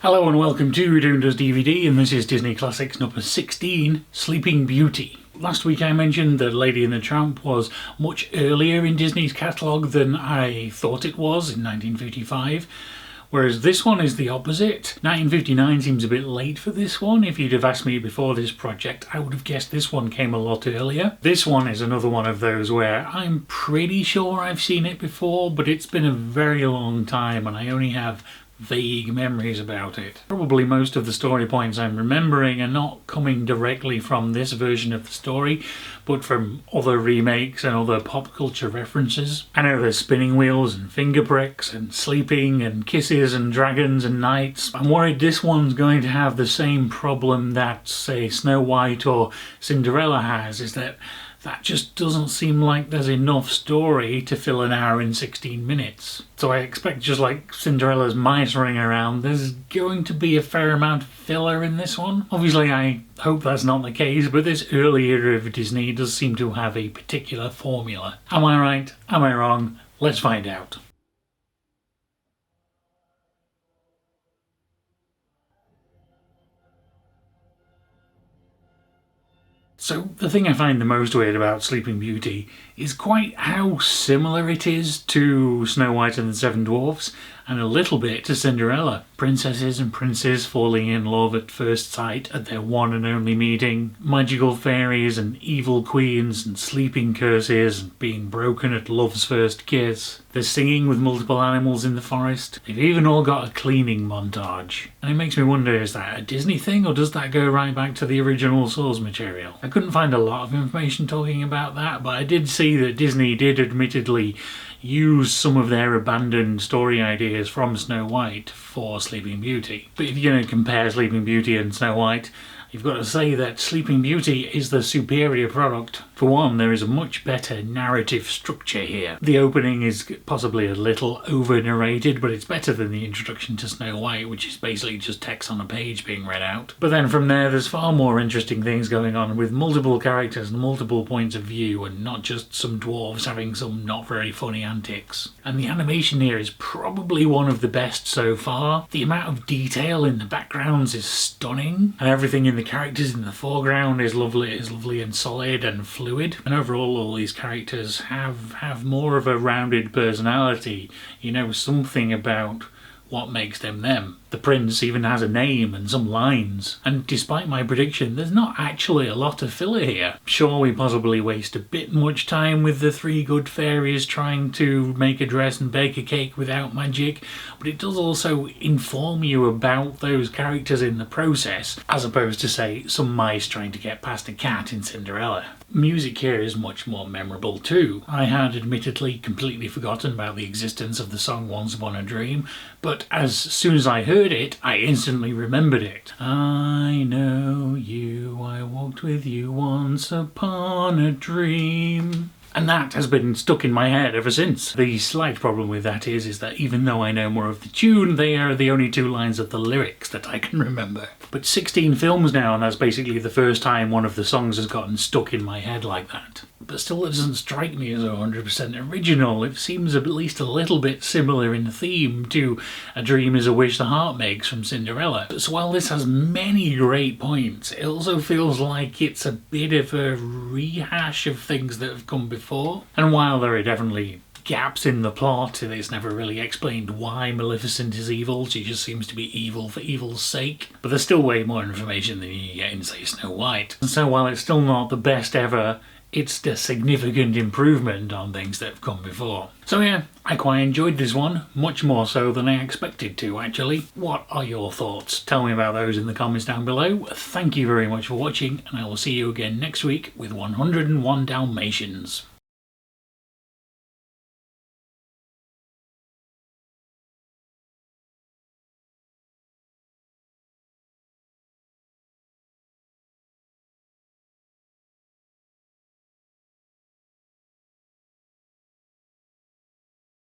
Hello and welcome to Doom Does DVD, and this is Disney Classics number 16, Sleeping Beauty. Last week I mentioned that Lady and the Tramp was much earlier in Disney's catalogue than I thought it was in 1955. Whereas this one is the opposite. 1959 seems a bit late for this one. If you'd have asked me before this project, I would have guessed this one came a lot earlier. This one is another one of those where I'm pretty sure I've seen it before, but it's been a very long time and I only have vague memories about it. Probably most of the story points I'm remembering are not coming directly from this version of the story, but from other remakes and other pop culture references. I know there's spinning wheels and finger pricks and sleeping and kisses and dragons and knights. I'm worried this one's going to have the same problem that, say, Snow White or Cinderella has, is that just doesn't seem like there's enough story to fill an hour and 16 minutes. So I expect, just like Cinderella's mitering around, there's going to be a fair amount of filler in this one. Obviously I hope that's not the case, but this early era of Disney does seem to have a particular formula. Am I right? Am I wrong? Let's find out. So the thing I find the most weird about Sleeping Beauty is quite how similar it is to Snow White and the Seven Dwarfs, and a little bit to Cinderella. Princesses and princes falling in love at first sight at their one and only meeting, magical fairies and evil queens and sleeping curses and being broken at love's first kiss. There's singing with multiple animals in the forest. They've even all got a cleaning montage. And it makes me wonder, is that a Disney thing or does that go right back to the original source material? I couldn't find a lot of information talking about that, but I did see that Disney did admittedly use some of their abandoned story ideas from Snow White for Sleeping Beauty. But if you're going to compare Sleeping Beauty and Snow White, you've got to say that Sleeping Beauty is the superior product. For one, there is a much better narrative structure here. The opening is possibly a little over-narrated, but it's better than the introduction to Snow White, which is basically just text on a page being read out. But then from there, there's far more interesting things going on with multiple characters and multiple points of view, and not just some dwarves having some not very funny antics. And the animation here is probably one of the best so far. The amount of detail in the backgrounds is stunning, and everything in the characters in the foreground is lovely and solid and fluid. And overall, all these characters have more of a rounded personality. You know something about what makes them them. The prince even has a name and some lines. And despite my prediction, there's not actually a lot of filler here. Sure, we possibly waste a bit much time with the three good fairies trying to make a dress and bake a cake without magic, but it does also inform you about those characters in the process, as opposed to, say, some mice trying to get past a cat in Cinderella. Music here is much more memorable too. I had admittedly completely forgotten about the existence of the song Once Upon a Dream, but as soon as I heard it, I instantly remembered it. I know you, I walked with you once upon a dream. And that has been stuck in my head ever since. The slight problem with that is that even though I know more of the tune, they are the only two lines of the lyrics that I can remember. But 16 films now, and that's basically the first time one of the songs has gotten stuck in my head like that. But still, it doesn't strike me as 100% original. It seems at least a little bit similar in theme to A Dream is a Wish the Heart Makes from Cinderella. So while this has many great points, it also feels like it's a bit of a rehash of things that have come before. And while there are definitely gaps in the plot, it's never really explained why Maleficent is evil. She just seems to be evil for evil's sake. But there's still way more information than you get in, say, Snow White. And so while it's still not the best ever, it's a significant improvement on things that have come before. So yeah, I quite enjoyed this one, much more so than I expected to actually. What are your thoughts? Tell me about those in the comments down below. Thank you very much for watching, and I will see you again next week with 101 Dalmatians.